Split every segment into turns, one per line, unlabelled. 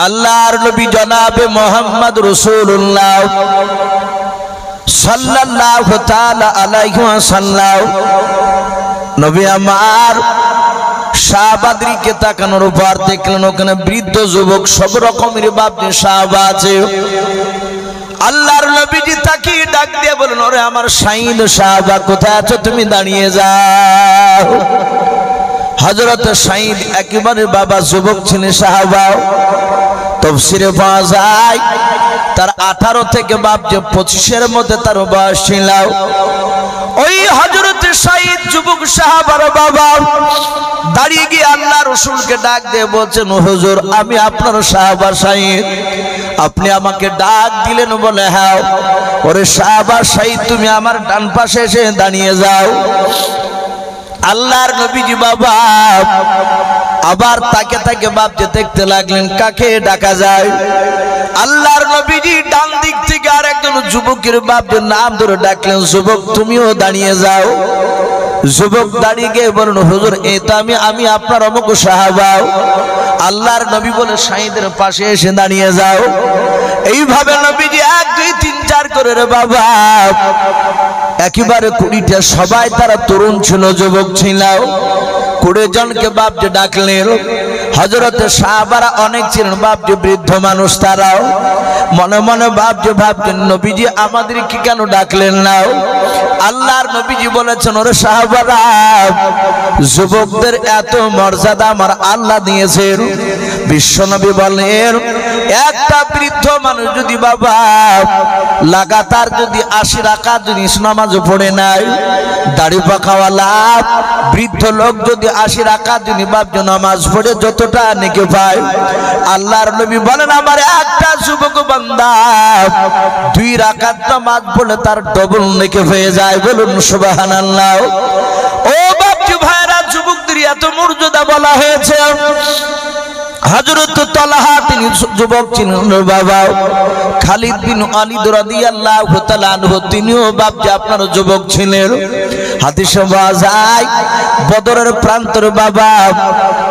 আল্লাহর নবী জনাবে মুহাম্মদ রাসূলুল্লাহ সাল্লাল্লাহু তাআলা আলাইহি ওয়াসাল্লাম নবী আমার সাহাবাদেরকে তাকানোর পর দেখলেন ওখানে বৃদ্ধ যুবক সব রকমের বাপজি সাহাবা আছে। আল্লাহর নবীজি তাকিয়ে ডাক দিয়ে বলেন, ওরে আমার শাহিদ সাহাবা কোথায় আছো, তুমি দাঁড়িয়ে যাও। হযরত শাহিদ একেবারে বাবা যুবক ছিলেন সাহাবা। তাফসীরে পাওয়া যায় তার 18 থেকে বাপজি 25-এর মধ্যে তার বয়স ছিল। ওই হযরত শাহিদ যুবক সাহাবার বাবা দাঁড়িয়ে গিয়ে আল্লাহ রাসূলকে ডাক দিয়ে বলছেন, হুজুর আমি আপনার সাহাবা শাহিদ, আপনি আমাকে ডাক দিলেন বলে হ্যাঁ। ওরে সাহাবা শাহিদ তুমি আমার ডান পাশে এসে দাঁড়িয়ে যাও। আল্লাহর নবীজি বাবা আবার তাকে তাকে বাপজি দেখতে লাগলেন কাকে ডাকা যায়। আল্লাহর নবীজি ডান দিক থেকে আর একজন যুবকের বাপজির নাম ধরে ডাকলেন, যুবক তুমিও দাঁড়িয়ে যাও। যুবক দাঁড়িয়ে গিয়ে বলেন, হুজুর এই তো আমি আপনার অমুক সাহাবা। আল্লাহর নবী বলে শাহিদের পাশে এসে দাঁড়িয়ে যাও। এইভাবে নবীজি 1 2 3 4 করে রে বাবা একেবারে 20টা সবাই তারা তরুণ ছিল, যুবক ছিল। 20 জনকে বাপজি ডাকলেন। হযরতে সাহাবারা অনেক ছিলেন বাপজি বৃদ্ধ মানুষ, তারাও মনে মনে বাপজি ভাবতেন নবীজি আমাদের কি কেন ডাকলেন না। আল্লাহর নবীজি বলেছেন, ওরে সাহাবারা যুবকদের এত মর্যাদা আমার আল্লাহ দিয়েছেন। বিশ্বনবী বলেন একটা বৃদ্ধ মানুষ যদি বাবা লাগাতার যদি 80 রাকাত যদি নামাজ পড়ে নাই, দাড়ি পাকাওয়ালা বৃদ্ধ লোক যদি 80 রাকাত যদি বাপজি নামাজ পড়ে যতটা নেকি পায়, আল্লাহর নবী বলেন আমার একটা যুবক বান্দা 2 রাকাত নামাজ পড়লে তার ডবল নেকি হয়ে যায়। বলুন সুবহানাল্লাহ। ও বাপজি ভাইরা যুবকদের এত মর্যাদা বলা হয়েছে। হযরত তালহা তিনি যুবক ছিলেন বাবা। খালিদ বিন ওয়ালিদ রাদিয়াল্লাহু তাআলা আনহু তিনিও বাপজি আপনার যুবক ছিলেন। হাদিসে পাওয়া যায় বদরের প্রান্তরে বাবা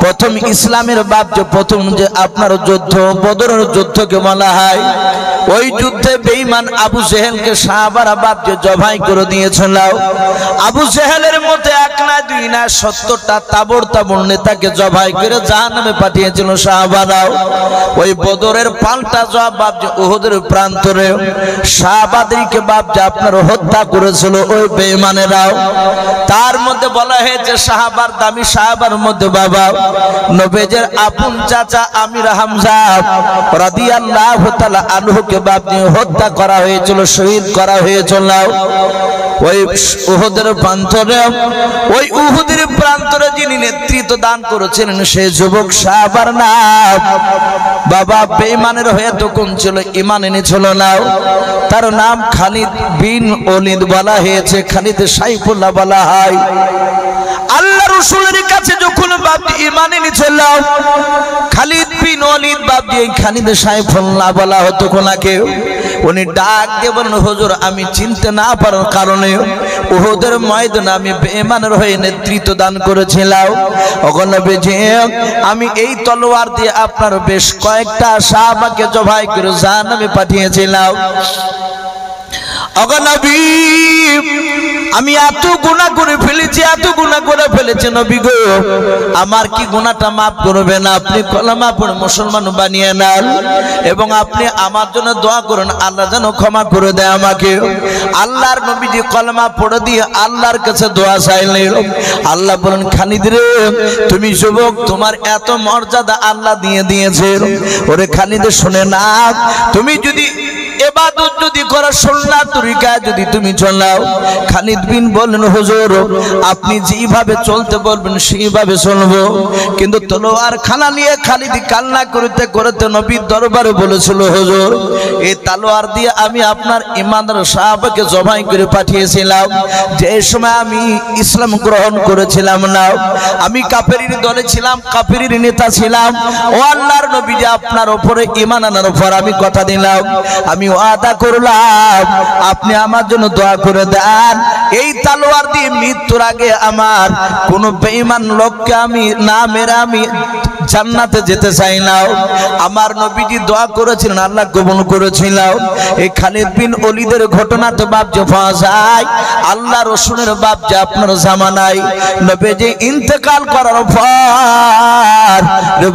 প্রথম ইসলামের বাপজি প্রথম যে আপনার যুদ্ধ বদরের যুদ্ধকে বলা হয়। ওই যুদ্ধে বেঈমান আবু জেহেলকে সাহাবারা বাপজি জবাই করে দিয়েছিল। আবু জেহেলের মধ্যে 1 না 2 না 70টা তাবড় তাবড় নেতাকে জবাই করে জাহান্নামে পাঠিয়েছিল সাহাবারা। ওই বদরের পাল্টা জবাব বাপজি উহুদের প্রান্তরে সাহাবাদেরকে বাপজি আপনার হত্যা করেছিল ওই বেঈমানেরাও। তার মধ্যে বলা হয়েছে সাহাবার দামি সাহাবার মধ্যে বাবা নবীজির আপন চাচা আমির হামজা রাদিয়াল্লাহু তাআলা আনহুকে বাপজি হত্যা করা হয়েছিল, শহীদ করা হয়েছিল ওই উহুদের প্রান্তরে। ওই উহুদের প্রান্তরে যিনি নেতৃত্ব দান করেছিলেন সেই যুবক সাহাবার নাম বাবা বেঈমানের হয়ে তখন ছিল, ঈমান এনেছিল না। তার নাম খালিদ বিন ওয়ালিদ বলা হয়েছে, খালিদ সাইফুল্লাহ বলা হয়। আল্লাহ রাসূলের কাছে যখন বাপজি ঈমান এনেছিল খালিদ বিন ওয়ালিদ বাপজি খালিদ সাইফুল্লাহ বলা হতো কোনাকে। উনি ডাক দিয়ে বলেন, হুজুর আমি চিনতে না পারার কারণে উহুদের ময়দানে আমি বেঈমানের হয়ে নেতৃত্ব দান করেছিলাম। ওগো নবীজি আমি এই তলোয়ার দিয়ে আপনার বেশ কয়েকটা সাহাবাকে জবাই করে জাহান্নামে পাঠিয়েছিলাম। ওগো নবী আমি এত গুনাহ করে ফেলেছি, এত গুনাহ করে ফেলেছি নবী গো, আমার কি গুনাহটা মাফ করবেন? আপনি কলেমা পড়ে মুসলমান বানিয়ে নেন এবং আপনি আমার জন্য দোয়া করুন আল্লাহ যেন ক্ষমা করে দেয় আমাকে। আল্লাহর নবীজি কলেমা পড়ে দিয়ে আল্লাহর কাছে দোয়া চাইলেন। আল্লাহ বলেন, খালিদ রে তুমি যুবক, তোমার এত মর্যাদা আল্লাহ দিয়ে দিয়েছেন। ওরে খালিদ শুনে না, তুমি যদি ইবাদত যদি করো সুন্নাত তরিকায় যদি তুমি চলাও। খালিদ বিন বলেন, হুজুর আপনি যেভাবে চলতে বলবেন সেইভাবে চলবো। কিন্তু তলোয়ার খানা নিয়ে খালিদ কান্না করতে করতে নবীর দরবারে বলেছিল, হুজুর এই তলোয়ার দিয়ে আমি আপনার ইমানদার সাহাবাকে জবাই করে পাঠিয়েছিলাম। যে সময় আমি ইসলাম গ্রহণ করেছিলাম না, আমি কাফেরের দলে ছিলাম, কাফেরের নেতা ছিলাম। ও আল্লাহর নবী যে আপনার উপরে ঈমান আনার পর আমি কথা দিলাম, আমি ওয়াদা করলাম আপনি আমার জন্য দোয়া করে দেন এই তলোয়ার দিয়ে মৃত্যুর আগে আমার কোন বেঈমান লোককে আমি না মেরে আমি জান্নাতে যেতে চাই না। আমার নবীজি দোয়া করেছিলেন, আল্লাহ কবুল করেছিল। এই খালিদ বিন ওলীদের ঘটনা তো বাপ যে পাওয়া যায় আল্লাহ রসুলের বাপ যে আপনার জামানায় নবীজি ইন্তেকাল করার পর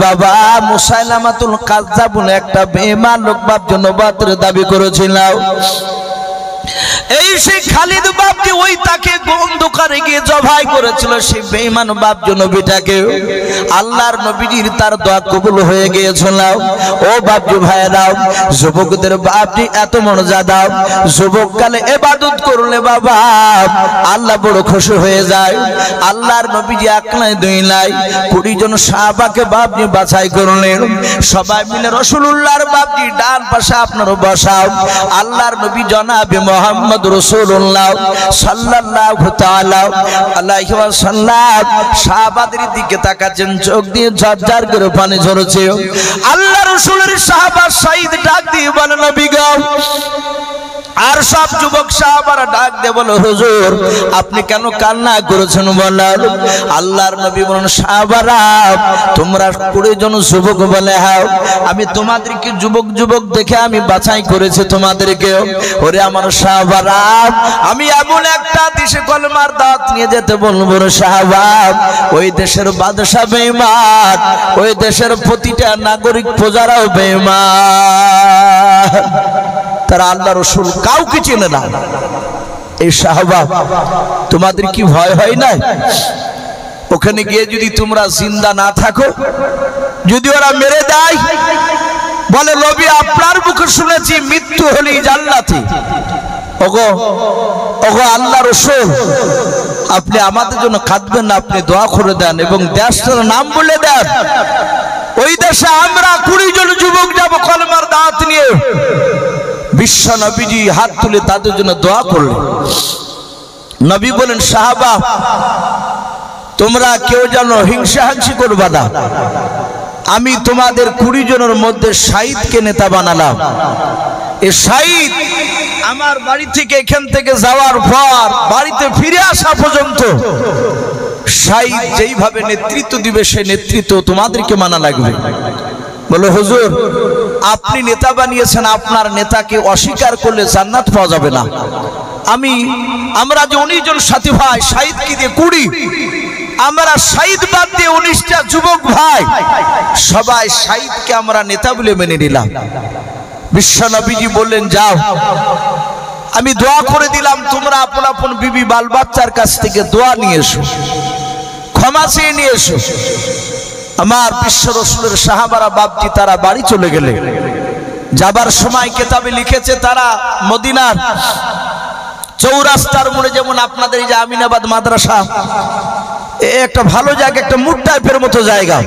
বাবা মুসাইলামাতুল কাজ্জাব বলে একটা বেঈমান লোক বাপ যে নবুয়তের দাবি করেছিল। এই সেই খালিদ বাপজি ওই তাকে অন্ধকারে গিয়ে জবাই করেছিল সেই বেঈমান বাপজি নবীটাকে। আল্লাহর নবীজির তার দোয়া কবুল হয়ে গিয়েছিল। ও বাপজি ভাইরা, যুবকদের বাপজি এত মর্যাদা, যুবককালে ইবাদত করলে বাবা আল্লাহ বড় খুশি হয়ে যায়। আল্লাহর নবীজি এক নাই দুই নাই 20 জন সাহাবাকে বাপজি বাছাই করলেন। সবাই মিলে রাসূলুল্লাহর বাপজি ডান পাশে আপনার বসাও। আল্লাহর নবী জনাবে মুহাম্মদ রাসূলুল্লাহ সাল্লাল্লাহু তাআলা আলাইহি ওয়াসাল্লাম সাহাবাদের দিকে তাকাচ্ছেন, চোখ দিয়ে ঝরঝর করে পানি ঝরছে। আল্লাহ রাসূলের সাহাবা শহীদ ডাক দিয়ে বলে, নবী গো। আর সব যুবক সাহাবারা ডাক দিয়ে বলে, হুজুর আপনি কেন কান্না করেছেন বলেন? আল্লাহর নবী বলেন, সাহাবারা তোমরা 20 জন যুবক বলে, হ্যাঁ আমি তোমাদেরকে যুবক যুবক দেখে আমি বাছাই করেছি তোমাদেরকে। ওরে আমার সাহাবারা, আমি এমন একটা দেশে কলমার দাওয়াত নিয়ে যেতে বলবো রে সাহাবা, ওই দেশের বাদশা বেঈমান, ওই দেশের প্রতিটা নাগরিক প্রজারাও বেঈমান, তারা আল্লাহ রসুল কাউকে চেনে না। এই সাহাবা তোমাদের কি ভয় হয় না? ওখানে গিয়ে যদি তোমরা জিন্দা না থাকো, যদি ওরা মেরে দেয়, বলে নবী আপনার মুখে শুনেছি মৃত্যু হলেই জান্নাতি। ওগো ওগো আল্লাহ রসুল, আপনি আমাদের জন্য কাঁদবেন না, আপনি দোয়া করে দেন এবং দেশটার নাম বলে দেন। ওই দেশে আমরা 20 জন যুবক যাব কলমার দাওয়াত নিয়ে। বিশ্ব নবীজি হাত তুলে তাদের জন্য দোয়া করলেন। নবী বলেন, সাহাবা তোমরা কেউ যেন হিংসাহাংসি করবা না। আমি তোমাদের 20 জনের মধ্যে শহীদকে নেতা বানালাম। এই শহীদ আমার বাড়ি থেকে এখান থেকে যাওয়ার পর বাড়িতে ফিরে আসা পর্যন্ত শহীদ যেইভাবে নেতৃত্ব দিবে সেই নেতৃত্ব তোমাদেরকে মানা লাগবে। বলো হুজুর আপনি নেতা বানিয়েছেন, আপনার নেতাকে অস্বীকার করলে জান্নাত পাওয়া যাবে না। আমরা যে 19 জন সাথী ভাই শহীদকে দিয়ে 20, আমরা শহীদ বাদ দিয়ে 19টা যুবক ভাই সবাই শহীদকে আমরা নেতা বলে মেনে নিলাম। বিশ্ব নবীজি বললেন, যাও আমি দোয়া করে দিলাম, তোমরা আপন আপন বিবি বাল বাচ্চার কাছ থেকে দোয়া নিয়ে এসো, ক্ষমা চেয়ে নিয়ে এসো। আমার বিশ্ব রসুলের সাহাবারা বাপজি তারা বাড়ি চলে গেলে, যাবার সময় কিতাবে লিখেছে তারা মদিনার চৌরাস্তার মোড়ে, যেমন আপনাদের এই যে আমিনাবাদ মাদ্রাসা, একটা ভালো জায়গা, একটা মুট্টাইফের মতো জায়গা,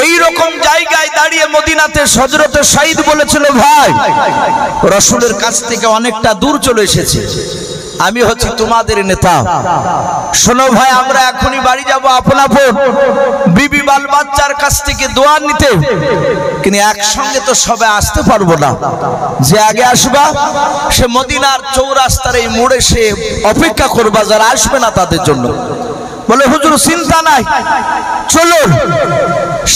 এই রকম জায়গায় দাঁড়িয়ে মদিনাতে হযরতে শহীদ বলেছিল, ভাই রসুলের কাছ থেকে অনেকটা দূর চলে এসেছে, আমি হচ্ছি তোমাদের নেতা। শোনো ভাই, আমরা এখনই বাড়ি যাব আপন আপন বিবি বাল বাচ্চার কাছ থেকে দোয়া নিতে, কিন্তু একসঙ্গে তো সবাই আসতে পারবো না। যে আগে আসবা সে মদিনার চৌরাস্তার এই মোড়ে সে অপেক্ষা করবা যারা আসবে না তাদের জন্য। বলে হুজুর চিন্তা নাই, চলো।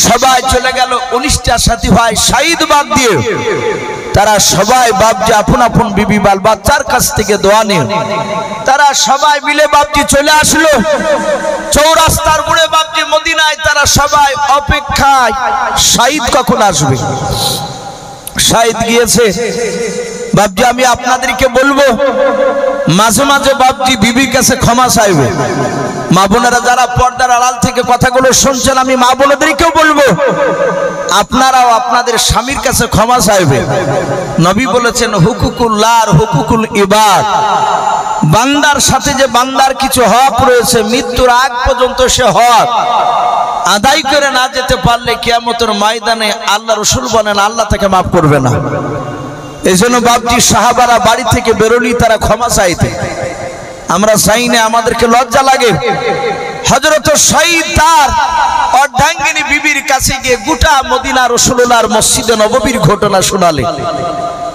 সবাই চলে গেল। 19টা সাথী ভাই শহীদ বাদ দিয়ে তারা সবাই বাপজি আপন আপন বিবি বাল বাচ্চার কাছ থেকে দোয়া নিয়ে তারা সবাই মিলে বাপজি চলে আসলো চৌরাস্তার মোড়ে বাপজি মদিনায়। তারা সবাই অপেক্ষায় শহীদ কখন আসবে। শহীদ গিয়েছে। বাপজি আমি আপনাদেরকে বলবো, মাঝে মাঝে বাপজি বিবির কাছে ক্ষমা চাইবে। মা বোনেরা যারা পর্দার আড়াল থেকে কথাগুলো শুনছেন, আমি মা বোনেদেরকেও বলবো আপনারাও আপনাদের স্বামীর কাছে ক্ষমা চাইবে। নবী বলেছেন, হুকুকুল্লাহ আর হুকুকুল ইবাদ, বান্দার সাথে যে বান্দার কিছু হক রয়েছে মৃত্যুর আগ পর্যন্ত সে হক আদায় করে না যেতে পারলে কিয়ামতের ময়দানে আল্লাহ রাসূল বলেন আল্লাহ তাকে মাফ করবে না। এজন্য বাপজি সাহাবারা বাড়ি থেকে বেরোলি তারা ক্ষমা চাইতে, আমরা চাই না, আমাদেরকে লজ্জা লাগে। হযরত শহীদ তার অর্ধাঙ্গিনী বিবির কাছে গিয়ে গোটা মদিনা রাসূলুল্লাহর মসজিদে নববীর ঘটনা শোনালে।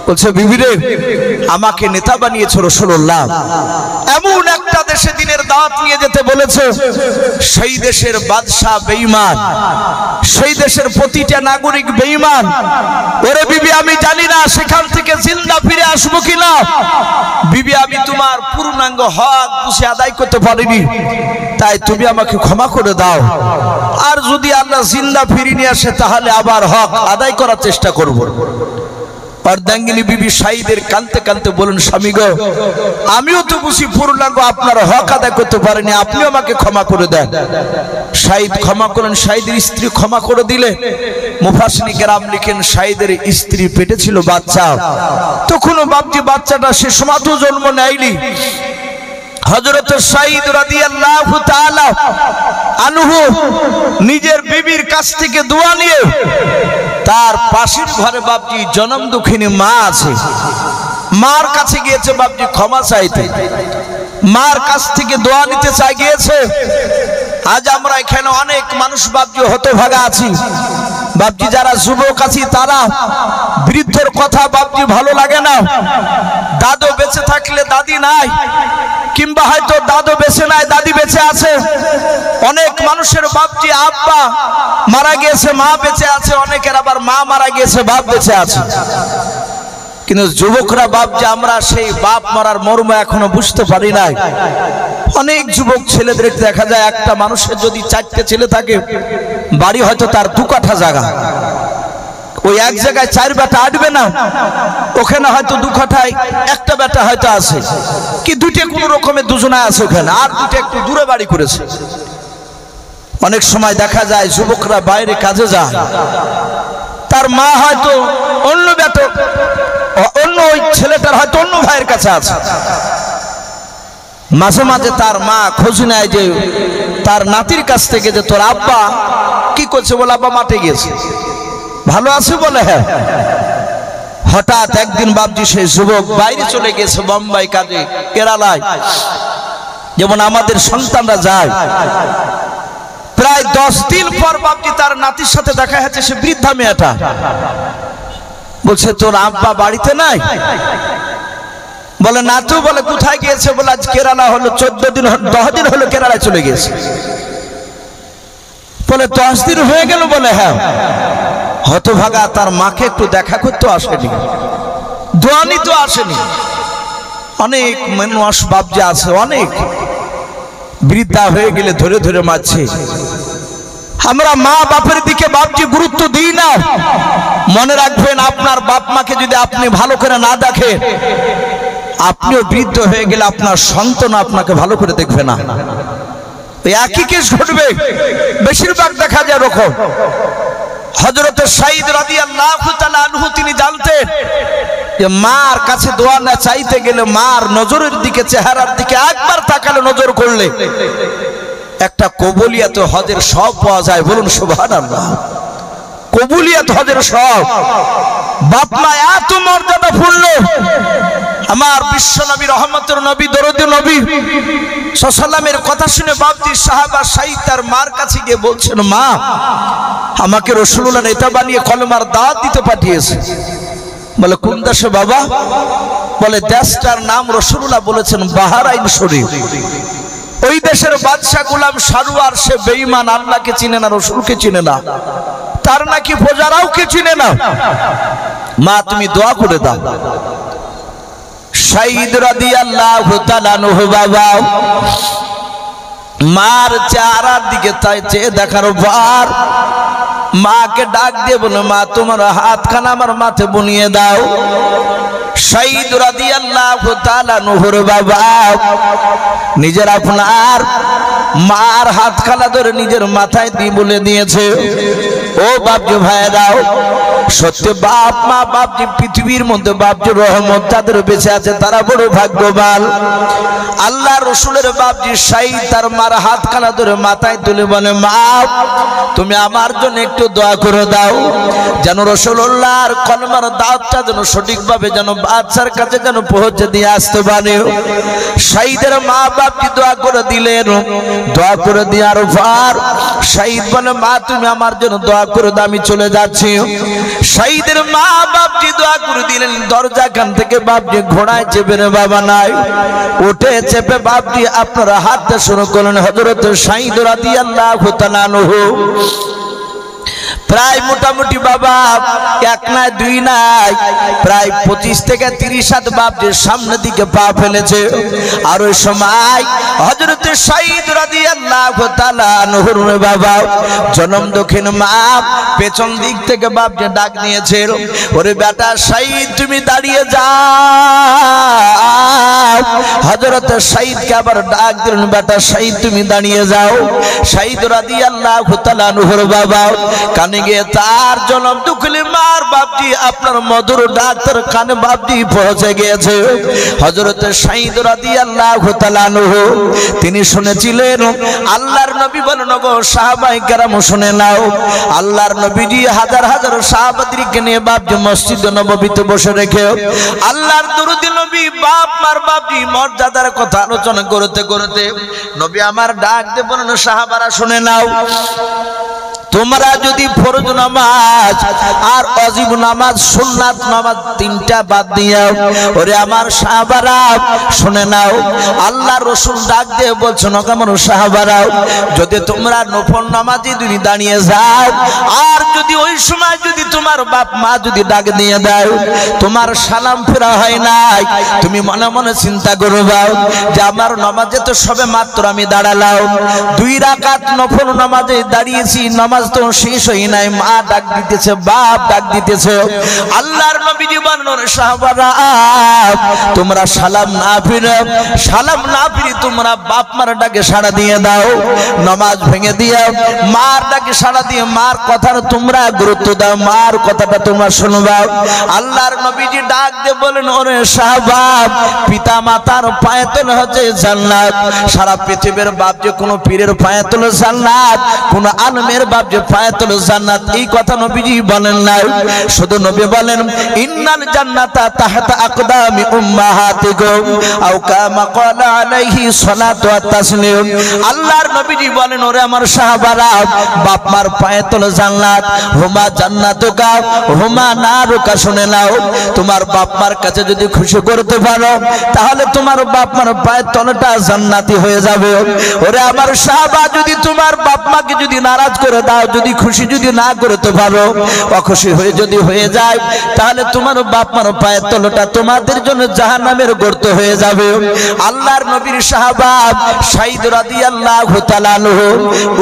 বলছে বিবি রে, আমাকে নেতা বানিয়েছে রাসূলুল্লাহ, এমন একটা দেশে দিনের দাওয়াত নিয়ে যেতে বলেছে, সেই দেশের বাদশা বেঈমান, সেই দেশের প্রতিটা নাগরিক বেঈমান। ওরে বিবি, আমি জানি না সেখান থেকে জিন্দা ফিরে আসবো কিনা। বিবি, আমি তোমার পূর্ণাঙ্গ হক বুঝে আদায় করতে পারিনি, তাই তুমি আমাকে ক্ষমা করে দাও। আর যদি আল্লাহ জিন্দা ফিরিয়ে নিয়ে আসে তাহলে আবার হক আদায় করার চেষ্টা করব। অর্ধাঙ্গিনী বিবি সাঈদের কাঁদতে কাঁদতে বলেন, স্বামী গো, আমিও তো বুঝি পূর্ণাঙ্গ আপনার হক আদায় করতে পারিনি, আপনি আমাকে ক্ষমা করে দেন। সাঈদ ক্ষমা করেন, সাঈদের স্ত্রী ক্ষমা করে দিলে। মুফাসসিরিন কেরাম লিখেন, সাঈদের স্ত্রী পেটে ছিল বাচ্চা, তখনও বাপজি বাচ্চাটা সে সমাজও জন্ম নেয়নি। হযরত সাঈদ রাদিয়াল্লাহু তাআলা আনহু নিজের বিবির কাছ থেকে দোয়া নিয়ে তার পাশের ঘরে বাপজি জনম দুঃখিনী মা আছে, মার কাছে গিয়েছে বাপজি ক্ষমা চাইতে, মার কাছ থেকে দোয়া নিতে চাই গিয়েছে। আজ আমরা এখানে অনেক মানুষ বাপজি হতভাগা আছি, বাপজি যারা যুবক আছি তারা বৃদ্ধর কথা বাপজি ভালো লাগে না। দাদু বেঁচে থাকলে দাদি নাই, কিংবা হয়তো দাদু বেঁচে নাই দাদি বেঁচে আছে। অনেক মানুষের বাপজি আব্বা মারা গিয়েছে মা বেঁচে আছে, অনেকের আবার মা মারা গিয়েছে বাপ বেঁচে আছে। কিন্তু যুবকরা বাপজি আমরা সেই বাপ মারার মর্ম এখনো বুঝতে পারি নাই। অনেক যুবক ছেলেদের দেখা যায় একটা মানুষের যদি 4টে ছেলে থাকে, বাড়ি হয়তো তার 2 কাঠা জায়গা, ওই এক জায়গায় 4 বেটা আটবে না, ওখানে হয়তো 2 কাঠায় একটা বেটা হয়তো আছে, কি 2টে কোনো রকমের দুজনায় আছে ওখানে, আর 2টে একটু দূরে বাড়ি করেছে। অনেক সময় দেখা যায় যুবকরা বাইরে কাজে যায়, তার মা হয়তো অন্য বেটা, অন্য ওই ছেলেটার হয়তো অন্য ভাইয়ের কাছে আছে। মাঝে মাঝে তার মা খোঁজ নেয় যে তার নাতির কাছ থেকে, যে তোর আব্বা কি করছে? বলে আব্বা মাঠে গিয়েছে। ভালো আছে? বলে হ্যাঁ। হঠাৎ একদিন বাপজি সেই যুবক বাইরে চলে গেছে, বোম্বাই কাজে, কেরালায়, যেমন আমাদের সন্তানরা যায়। প্রায় 10 দিন পর বাপজি তার নাতির সাথে দেখা হয়েছে, সে বৃদ্ধা মেয়েটা। বলছে তোর আব্বা বাড়িতে নাই? বলে না তো। বলে কোথায় গিয়েছে? বলে আজ কেরালা হলো 14 দিন, 10 দিন হলো কেরালায় চলে গেছে। বলে 10 দিন হয়ে গেল? বলে হ্যাঁ। হতভাগা তার মাকে একটু দেখা করতে আসেনি, দোয়া নিতে আসেনি। অনেক মানুষ বাপজি আছে, অনেক বৃদ্ধা হয়ে গেলে ধরে ধরে মারছে। আমরা মা বাপের দিকে বাপজি গুরুত্ব দিই না। মনে রাখবেন, আপনার বাপ মাকে যদি আপনি ভালো করে না দেখেন, আপনিও বৃদ্ধ হয়ে গেলে আপনার সন্তান আপনাকে ভালো করে দেখবে না। একই কেস ঘটবে, বেশিরভাগ দেখা যায় এরকম। হযরত সাঈদ রাদিয়াল্লাহু তাআলা আনহু তিনি জানতেন যে মার কাছে দোয়া না চাইতে গেলে মার নজরের দিকে, চেহারার দিকে একবার তাকালে, নজর করলে একটা কবুলিয়াত হজের সব পাওয়া যায়। বলুন সুবহানাল্লাহ। কবুলিয়াত হজের সব। বাপ মা এত মর্যাদা পূর্ণ। আমার বিশ্ব নবী, রহমতের নবী, দরুদ নবী সাল্লাল্লাহু আলাইহি ওয়াসাল্লামের কথা শুনে বাপজি সাহাবা সাঈদ তার মার কাছে গিয়ে বলছেন, মা, আমাকে রাসূলুল্লাহ নেতা বানিয়ে কলমার দাওয়াত দিতে পাঠিয়েছে। বলে কোন দেশে বাবা? বলে দেশটার নাম রাসূলুল্লাহ বলেছেন বাহরাইন শরীফ। ওই দেশের বাদশা গোলাম সারওয়ার, সে বেঈমান, আল্লাহকে চিনে না, রাসূলকে চিনে না, তার নাকি প্রজারাও কে চিনে না। মা তুমি দোয়া করে দাও। সাঈদ রাদিয়াল্লাহু তাআলা আনহু বাবা মার চেহারার দিকে চেয়ে দেখার পর মাকে ডাক দিয়ে বলে, মা তোমার হাতখানা আমার মাথে বুনিয়ে দাও। সাঈদ রাদিয়াল্লাহু তাআলা আনহুর বাবা নিজের আপনার মার হাতখানা ধরে নিজের মাথায় দিয়ে বলে দিয়েছে, ও বাপজি ভাইরাও, সত্যি বাপ মা বাপজি পৃথিবীর মধ্যে বাপজি রহমত যাদের বেঁচে আছে তারা বড় ভাগ্যবান। আল্লাহ রসুলের বাপজি সাঈদ তার মার হাতখানা ধরে মাথায় তুলে বলে, মা তুমি আমার জন্য একটু দোয়া করে দাও, যেন রাসূলুল্লাহর কলমার দাওয়াতটা যেন সঠিকভাবে যেন বাদশার কাছে যেন পৌঁছে দিয়ে আসতে পারে। শহীদের মা বাপকে দোয়া করে দিলেন। দোয়া করে দেওয়ার পর শহীদ বলে, মা তুমি আমার জন্য দোয়া করে দাও, আমি চলে যাচ্ছি। শহীদের মা বাপজি দোয়া করে দিলেন। দরজা খান থেকে বাপজি ঘোড়ায় চেপে বাবা নাই উঠে চেপে বাপজি আপনারা হাঁটতে শুরু করলেন হযরত শহীদ রাদিয়াল্লাহু তাআলা আনহু। প্রায় মোটামুটি বাবা এক নাই দুই নাই প্রায় 25 থেকে 30 হাত বাপজির সামনের দিকে পা ফেলেছে। আর ওই সময় হযরত শহীদ রাদিয়াল্লাহু তাআলা আনহুর বাবা জনম দক্ষিণ মা পেছন দিক থেকে বাপজি ডাক নিয়েছে, ওরে বেটা শহীদ তুমি দাঁড়িয়ে যাও। হযরত শহীদকে আবার ডাক দিলেন, বেটা শহীদ তুমি দাঁড়িয়ে যাও। শহীদ রাদিয়াল্লাহু তাআলা আনহুর বাবা কানে গিয়ে তার জনম দুঃখলি মার বাপজি আপনার মধুর ডাক্তার কানে বাপজি পৌঁছে গিয়েছে। হযরত শহীদ রাদিয়াল্লাহু তাআলা আনহু তিনি শুনেছিলেন আল্লাহর নবী বলেন, গো সাহাবায়ে কেরাম শুনে নাও, আল্লাহর নবীজি হাজার হাজার সাহাবাদেরকে নিয়ে বাপজি মসজিদ নববীতে বসে রেখে আল্লাহর দরুদি নবী বাপ মার বাপজি মর্যাদার কথা আলোচনা করতে করতে নবী আমার ডাক দিয়ে বলেন, সাহাবারা শুনে নাও, তোমরা যদি ফরজ নামাজ আর ওয়াজিব নামাজ সুন্নাত নামাজ তিনটা বাদ দিও, ওরে আমার সাহাবারা শুনে নাও, আল্লাহর রাসূল ডাক দিয়ে বলছেন, আমার সাহাবারা যদি তোমরা নফল নামাজে যদি দাঁড়িয়ে যাও আর যদি ওই সময় যদি তোমার বাপ মা যদি ডাক দিয়ে দাও তোমার সালাম ফেরা হয় নাই, তুমি মনে মনে চিন্তা করবা যে আমার নামাজে তো সবে মাত্র আমি দাঁড়ালাম, 2 রাকাত নফল নামাজে দাঁড়িয়েছি, নামাজ তো শেষ হয় নাই, মা ডাক দিতেছে বাপ ডাক দিতেছে। আল্লাহর নবীজি বলেন, সাহাবারা তোমরা সালাম না ফিরে তোমরা বাপ মার ডাকে সাড়া দিয়ে দাও, নামাজ ভেঙে দিয়ে মার ডাকে সাড়া দিয়ে মার কথার তোমরা গুরুত্ব দাও, মার কথাটা তোমরা শুনবা। আল্লাহর নবীজি ডাক দিয়ে বলেন, ওরে সাহাবা পিতা মাতার পায়ে তোলা হচ্ছে জান্নাত, সারা পৃথিবীর বাপ যে কোনো পীরের পায়ে তোলে জান্নাত, কোন আলেমের বাপ যে পায়ে তোলে জান্নাত, এই কথা নবীজি বলেন না, শুধু নবী বলেন ইন্নাল জান্নাতা তাহতা আকদামি উম্মাহাতিকুম আও কামা ক্বালা আলাইহি সালাতু ওয়া তাসলিম। আল্লাহর নবীজি বলেন, ওরে আমার সাহাবারা বাপ মার পায়ে তোলে জান্নাত, হুমা জান্নাতুকা হুমা নারুকা, শুনে নাও, তোমার বাপ মার কাছে যদি খুশি করতে পারো তাহলে তোমার বাপ মার পায়ের তলাটা জান্নাতি হয়ে যাবে। ওরে আমার সাহাবা যদি তোমার বাপ মাকে যদি নারাজ করে দাও, যদি খুশি যদি না করতে পারো, অখুশি হয়ে যদি হয়ে যায় তাহলে তোমার বাপ মার পায়ের তলাটা তোমাদের জন্য জাহান্নামের গর্ত হয়ে যাবে। আল্লাহর নবীর সাহাবা শহীদ রাদিয়াল্লাহু তাআলা আনহু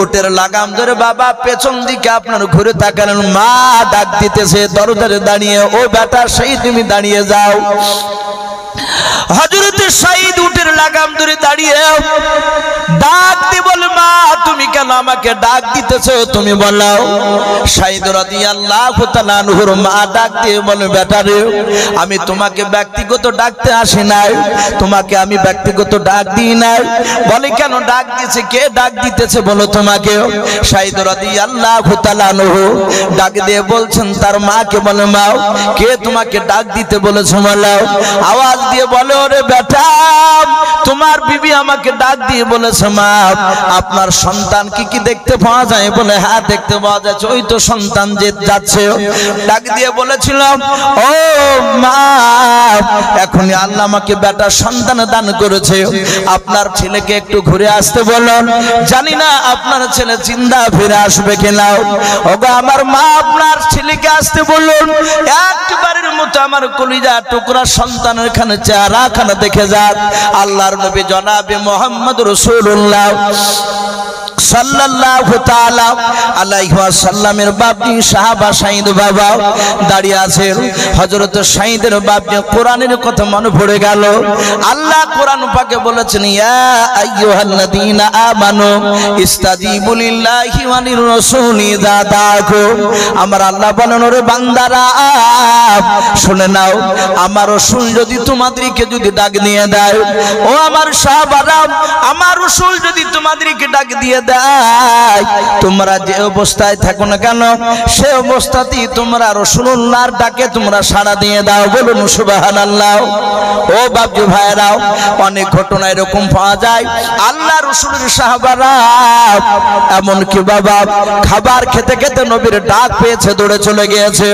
উটের লাগাম ধরে বাবা পেছন দিকে আপনার ঘুরে তাকালেন, মা ডাক দিতেছে দরজায় দাঁড়িয়ে, ও বেটা শহীদ তুমি দাঁড়িয়ে যাও। হযরত শহীদ উটের লাগাম ধরে দাঁড়িয়ে ডাক দিয়ে বলে, মা তুমি কেন আমাকে ডাক দিতেছো, তুমি বলো। শহীদ রাদিয়াল্লাহু তাআলা আনহুর মা ডাক দিয়ে বলে, বেটা রে আমি তোমাকে ব্যক্তিগত ডাকতে আসি নাই, তোমাকে আমি ব্যক্তিগত ডাক দিই নাই। বলে কেন ডাক দিয়েছে, কে ডাক দিতেছে বলো তোমাকে। শহীদ রাদিয়াল্লাহু তাআলা আনহু ডাক দিয়ে বলছেন তার মাকে, বলে মা কে তোমাকে ডাক দিতে বলেছে বলো। আওয়াজ দিয়ে বলে, ওরে বেটা তোমার বিবি আমাকে ডাক দিয়ে বলেছে, মা আপনার সন্তান কি কি দেখতে পাওয়া যায়? বলে হ্যাঁ দেখতে পাওয়া যাচ্ছে, ওই তো সন্তান যে যাচ্ছে। ডাক দিয়ে বলেছিলাম, ও মা এখনই আল্লাহ আমাকে বেটা সন্তান দান করেছে, আপনার ছেলেকে একটু ঘুরে আসতে বলুন, জানি না আপনার ছেলে জিন্দা ফিরে আসবে কিনা। ওগো আমার মা আপনার ছেলেকে আসতে বলুন, একবারের মতো আমার কলিজা টুকরা সন্তানের খানে চেহারা খানা দেখে যাক। আল্লাহর নবী জনাবে মুহাম্মদ রাসূলুল্লাহ সাল্লাল্লাহু তাআলা আলাইহি ওয়াসাল্লামের বাপজি সাহাবা শহীদ বাবা দাঁড়িয়ে আছেন। হযরত শহীদের বাপজি কোরআনের কথা মনে পড়ে গেল। আল্লাহ কোরআন পাকে বলেছেন, ইয়া আইয়ুহাল্লাযীনা আমানু ইস্তাজিবু লিল্লাহি ওয়া লির রাসূলি ইযা দাআকুম। আমার আল্লাহ বলেন, ওরে বান্দারা শুনে নাও, আমার রাসূল যদি তোমাদেরকে যদি ডাক দিয়ে দেয়, ও আমার সাহাবারা আমার রাসূল যদি তোমাদেরকে ডাক দিয়ে দেয় তোমরা যে অবস্থায় থাকো না কেন সে অবস্থাতেই তোমরা রাসূলুল্লাহর ডাকে তোমরা সাড়া দিয়ে দাও। বলুন সুবহানাল্লাহ। ও বাপজি ভাইরাও, অনেক ঘটনা এরকম পাওয়া যায় আল্লাহ রাসূলের সাহাবারা এমন কি বাবা খাবার খেতে খেতে নবীর ডাক পেয়েছে দৌড়ে চলে গিয়েছে।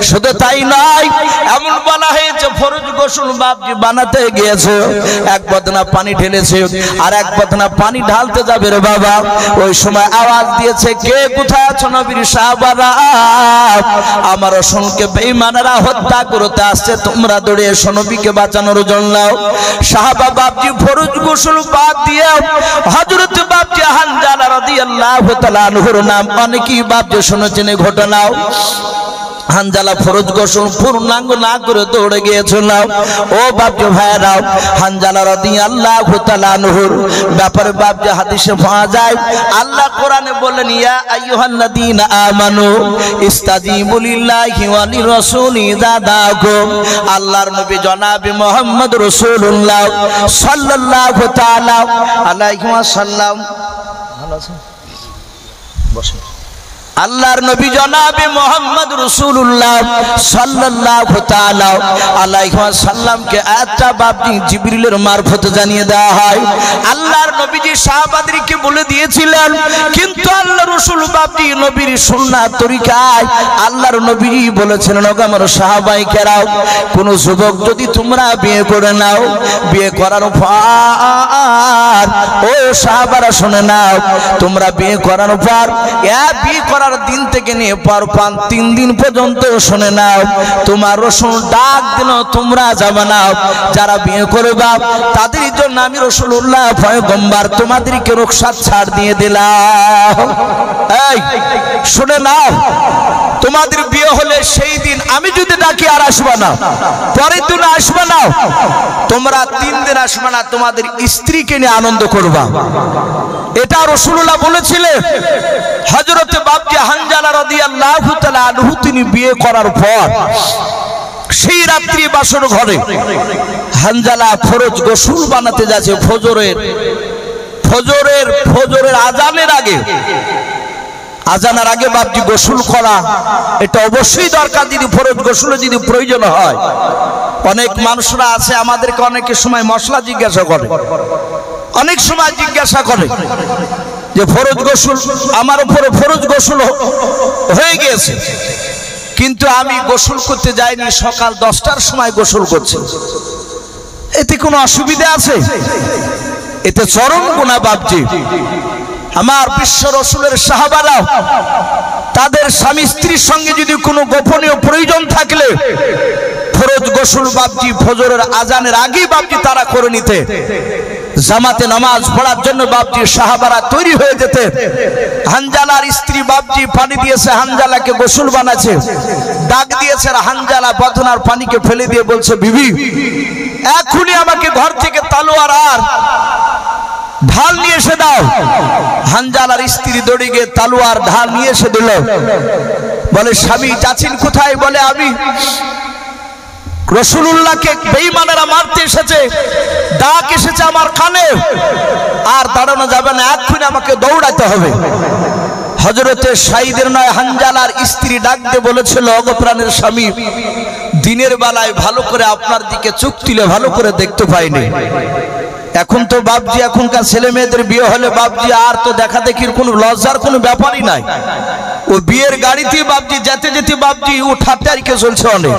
শুধু তাই নয়, এমন বলা হয়েছে ফরজ গোসল বাপজি বানাতে গিয়েছে, এক বদনা পানি ঢেলেছে আর এক বদনা পানি ঢালতে যাবে রে বাবা, ওই সময় আওয়াজ দিয়েছে কে কোথায় আছো নবীর সাহাবারা, আমার রাসূলকে বেঈমানেরা হত্যা করতে আসছে, তোমরা দৌড়ে এসো নবীকে বাঁচানোর জন্য। সাহাবা বাপজি ফরজ গোসল বাদ দিয়ে হযরত বাপজি হানজালা রাদিয়াল্লাহু তাআলা আনহুর নাম অনেকেই বাপজি শুনেছেন এই ঘটনাও। হানজালা ফরজ গোসল পূর্ণাঙ্গ না করে দৌড়ে গিয়েছিল। ও বাপজি ভাইরাও, হানজালা রাদিয়াল্লাহু তাআলা আনহুর ব্যাপারে বাপজি হাদিসে পাওয়া যায় আল্লাহ কোরআনে বলেন ইয়া আইয়ুহাল্লাযীনা আমানু ইস্তাজিবু লিল্লাহি ওয়া লিরাসূলি ইযা দাআকুম। আল্লাহর নবী জনাবে মুহাম্মদ রাসূলুল্লাহ সাল্লাল্লাহু তাআলা আলাইহি ওয়াসাল্লাম ভালো আছেন বসেন। আল্লাহর নবী জনাবে মুহাম্মদ রাসূলুল্লাহ সাল্লাল্লাহু তাআলা আলাইহি ওয়াসাল্লামকে আয়াতটা বাপজি জিবরিলের মারফতে জানিয়ে দেওয়া হয়। আল্লাহর নবীজি সাহাবাদেরকে বলে দিয়েছিলেন, কিন্তু আল্লাহর রাসূল বাপজি নবীর সুন্নাত তরিকায় আল্লাহর নবীজি বলেছিলেন ওগো আমার সাহাবায়ে কেরাম, কোন যুবক যদি তোমরা বিয়ে করে নাও, বিয়ে করার পর ও সাহাবারা শুনে নাও, তোমরা বিয়ে করার পর বিয়ে দিন থেকে নিয়ে পর 3 দিন পর্যন্ত শুনে নাও, তোমার রাসূল ডাক দিল তোমরা যাবে না, যারা বিয়ে করবে তাদের জন্য আমি রাসূলুল্লাহ পয়গম্বর তোমাদেরকে রুখসাত ছাড় দিয়ে দিলাম। এই শুনে নাও, তোমাদের বিয়ে হলে সেই দিন আমি যদি ডাকি আর আসবে না, পরের দিন আসবে না, তোমরা 3 দিন আসবে না, তোমাদের স্ত্রীকে নিয়ে আনন্দ করবা। এটা রাসূলুল্লাহ বলেছিলেন। হযরত বাপজি হানজালা রাদিয়াল্লাহু তাআলা আনহু তিনি বিয়ে করার পর সেই রাত্রি বাসর ঘরে হানজালা ফরজ গোসল বানাতে যাচ্ছে ফজরের আজানের আগে। আজানের আগে বাপজি গোসল করা এটা অবশ্যই দরকার যদি ফরজ গোসলে যদি প্রয়োজন হয়। অনেক মানুষরা আছে আমাদেরকে অনেকের সময় মশলা জিজ্ঞাসা করে, অনেক সময় জিজ্ঞাসা করে যে ফরজ গোসল আমার উপরে ফরজ গোসল হয়ে গিয়েছে, কিন্তু আমি গোসল করতে যাইনি, সকাল 10টার সময় গোসল করছি, এতে কোনো অসুবিধা আছে? এতে চরম গুনাহ বাপজি। আমার বিশ্ব রাসূলের সাহাবারা তাদের স্বামী স্ত্রীর সঙ্গে যদি কোনো গোপনীয় প্রয়োজন থাকলে ফরজ গোসল বাপজি ফজরের আজানের আগেই বাপজি তারা করে নিতে, জামাতে নামাজ পড়ার জন্য বাপজি সাহাবারা তৈরি হয়ে যেতে। হানজালার স্ত্রী বাপজি পানি দিয়েছে, হানজালাকে গোসল বানাচ্ছে, ডাক দিয়েছে, হানজালা বদনার পানিকে ফেলে দিয়ে বলছে বিবি এখনই আমাকে ঘর থেকে তলোয়ার আর ঢাল নিয়ে এসে দাও। হানজালার স্ত্রী দৌড়ে গিয়ে তলোয়ার ঢাল নিয়ে এসে দিল। বলে স্বামী যাচ্ছেন কোথায়? বলে আমি রাসূলুল্লাহকে বেঈমানেরা মারতে এসেছে, ডাক এসেছে আমার কানে, আর দাঁড়ানো যাবে না, এক্ষুনি আমাকে দৌড়াতে হবে। হযরতে সাইদের নয় হানজালার স্ত্রী ডাক দিয়ে বলেছিল ওগো প্রাণের স্বামী, দিনের বেলায় ভালো করে আপনার দিকে চোখ তুলে ভালো করে দেখতে পাইনি। এখন তো বাপজি এখনকার ছেলে মেয়েদের বিয়ে হলে বাপজি আর তো দেখা দেখির কোনো লজ্জার কোনো ব্যাপারই নাই। ও বিয়ের গাড়িতে বাপজি যেতে যেতে বাপজি ও ঠাট্টারিকে চলছে অনেক।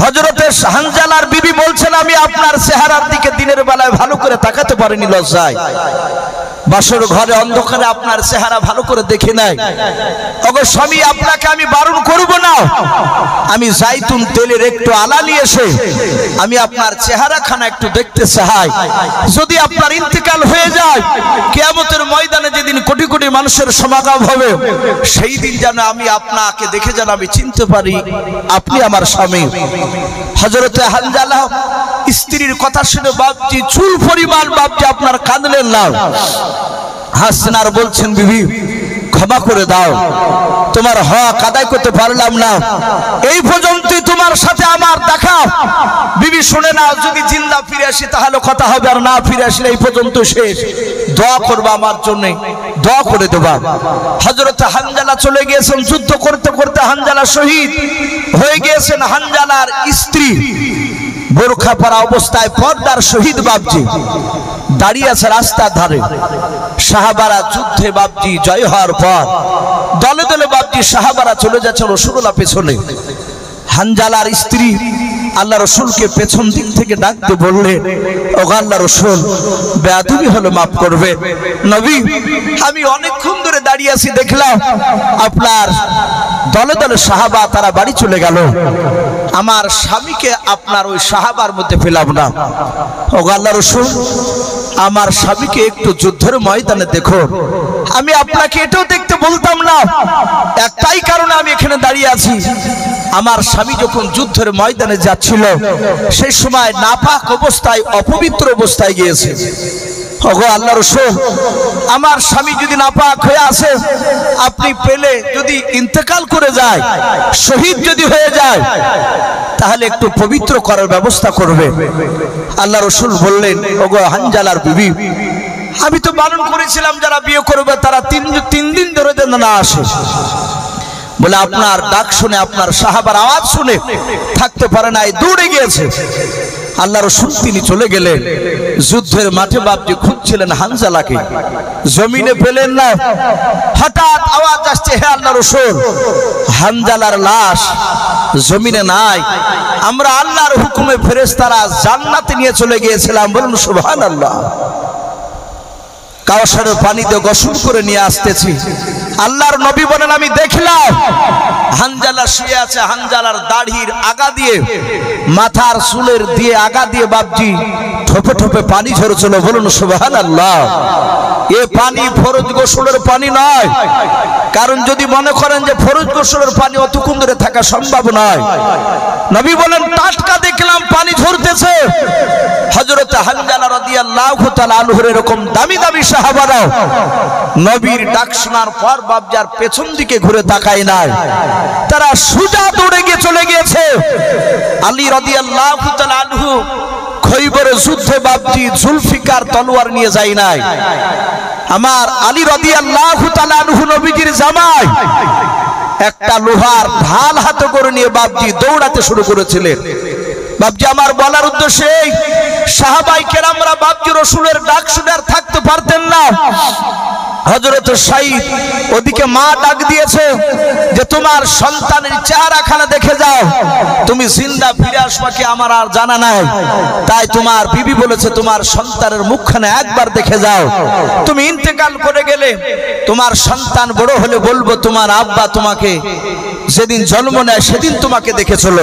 হযরতে হানজালার বিবি বলছেন আমি আপনার চেহারার দিকে দিনের বেলায় ভালো করে তাকাতে পারিনি লজ্জায়, বাসর ঘরে অন্ধকারে আপনার চেহারা ভালো করে দেখে নাই। ওগো স্বামী আপনাকে আমি বারণ করব না, আমি জাইতুন তেলের একটু আলা নিয়ে এসে আমি আপনার চেহারাখানা একটু দেখতে চাই, যদি আপনার ইন্তেকাল হয়ে যায় কিয়ামতের ময়দানে যেদিন কোটি কোটি মানুষের সমাগম হবে সেই দিন যেন আমি আপনাকে দেখে যেন আমি চিনতে পারি আপনি আমার স্বামী। হযরতে হানজালা স্ত্রীর কথা শুনে বাপজি চুল পরিমাণ বাপজি আপনার কাঁদলেন না, হাসছেন আর বলছেন বিবি ক্ষমা করে দাও, তোমার হক আদায় করতে পারলাম না, এই পর্যন্তই তোমার সাথে আমার দেখা। বিবি শুনে না, যদি জিন্দা ফিরে আসি তাহলে কথা হবে, আর না ফিরে আসলে এই পর্যন্ত শেষ। দোয়া করবা আমার জন্য, দোয়া করে দেবা। হযরত হানজালা চলে গিয়েছেন, যুদ্ধ করতে করতে হানজালা শহীদ হয়ে গিয়েছেন। হানজালার স্ত্রী বোরখা পরা অবস্থায় পর্দার শহীদ বাপজি দাঁড়িয়ে আছে রাস্তার ধারে। সাহাবারা যুদ্ধে বাপজি জয় হওয়ার পর দলে দলে বাপজি সাহাবারা চলে যাচ্ছে রাসূলুল্লাহ পেছনে। হানজালার স্ত্রী আল্লাহ রসুলকে পেছন দিক থেকে ডাকতে বললেন, ওগো আল্লাহ রসুল, বেয়াদবি হলো মাফ করবে। নবী, আমি অনেকক্ষণ ধরে দাঁড়িয়ে আছি, দেখলাম আপনার দলে দলে সাহাবা তারা বাড়ি চলে গেল, আমার স্বামীকে আপনার ওই সাহাবার মধ্যে পেলাম না। ওগো আল্লাহ রসুল, আমার স্বামীকে একটু যুদ্ধের ময়দানে দেখো। আমি আপনাকে এটাও দেখতে বলতাম না, একটাই কারণে আমি এখানে দাঁড়িয়ে আছি। আমার স্বামী যখন যুদ্ধের ময়দানে যাচ্ছিল, সেই সময় নাপাক অবস্থায়, অপবিত্র অবস্থায় গিয়েছে। ওগো আল্লাহ রাসূল, আমার স্বামী যদি নাপাক হয়ে আসে, আপনি পেলে যদি ইন্তেকাল করে যায়, শহীদ যদি হয়ে যায়, তাহলে একটু পবিত্র করার ব্যবস্থা করবে। আল্লাহ রাসূল বললেন, ওগো হানজালার বিবি, আমি তো বারণ করেছিলাম যারা বিয়ে করবে তারা তিন দিন ধরে যেন না আসে। বলে আপনার ডাক শুনে, আপনার সাহাবার আওয়াজ শুনে থাকতে পারে নাই, দৌড়ে গিয়েছে। আল্লাহ রাসূল তিনি চলে গেলেন। যুদ্ধের মাঠে বাপজি খুঁজছিলেন হানজালাকে, জমিনে পেলেন না। হঠাৎ আওয়াজ আসছে, হে আল্লাহ রাসূল, হানজালার লাশ জমিনে নাই। আমরা আল্লাহর হুকুমে ফেরেশতারা জান্নাতে নিয়ে চলে গিয়েছিলাম। বলুন সুবহানাল্লাহ। কাউসারের পানিতে গোসল করে নিয়ে আসতেছি। আল্লাহর নবী বলেন, আমি দেখলাম হানজালা শুয়ে আছে, হানজালার দাড়ির আগা দিয়ে, মাথার চুলের দিয়ে আগা দিয়ে বাপজি ঠোপে ঠোপে পানি ঝরছিল। বলুন সুবহানাল্লাহ। এ পানি ফরজ গোসলের পানি নয়, কারণ যদি মনে করেন যে ফরজ গোসলের পানি অতক্ষণ ধরে থাকা সম্ভব নয়, নবী বলেন টাটকা দেখলাম পানি ঝরতেছে। হযরত হানজালা রাদিয়াল্লাহু তাআলা আনহুর এরকম দামি দামি সাহাবারা নবীর ডাক শোনার পর বাপজার পেছন দিকে ঘুরে তাকায় নাই, তারা সোজা দৌড়ে গিয়ে চলে গিয়েছে। আলী রাদিয়াল্লাহু তাআলা আনহু খৈবরের যুদ্ধে বাপজি জুলফিকার তলোয়ার নিয়ে যায় নাই। আমার আলী রাদিয়াল্লাহু তাআলা আনহু নবীজির জামাই একটা লোহার ঢাল হাতে করে নিয়ে বাপজি দৌড়াতে শুরু করেছিলেন। বাপজি আমার বলার উদ্দেশ্য এই, সাহাবায়ে কেরামরা বাপজি রাসূলের ডাক শুনে আর থাকতে পারতেন না। হযরত সাঈদ ওদিকে মা ডাক দিয়েছে যে তোমার সন্তানের চেহারাখানা দেখে যাও, তুমি জিন্দা ফিরে আসবা কি আমার আর জানা নাই। তাই তোমার বিবি বলেছে তোমার সন্তানের মুখখানা একবার দেখে যাও। তুমি ইন্তেকাল করে গেলে তোমার সন্তান বড় হলে বলবো তোমার আব্বা তোমাকে যেদিন জন্ম নেয় সেদিন তোমাকে দেখেছিল।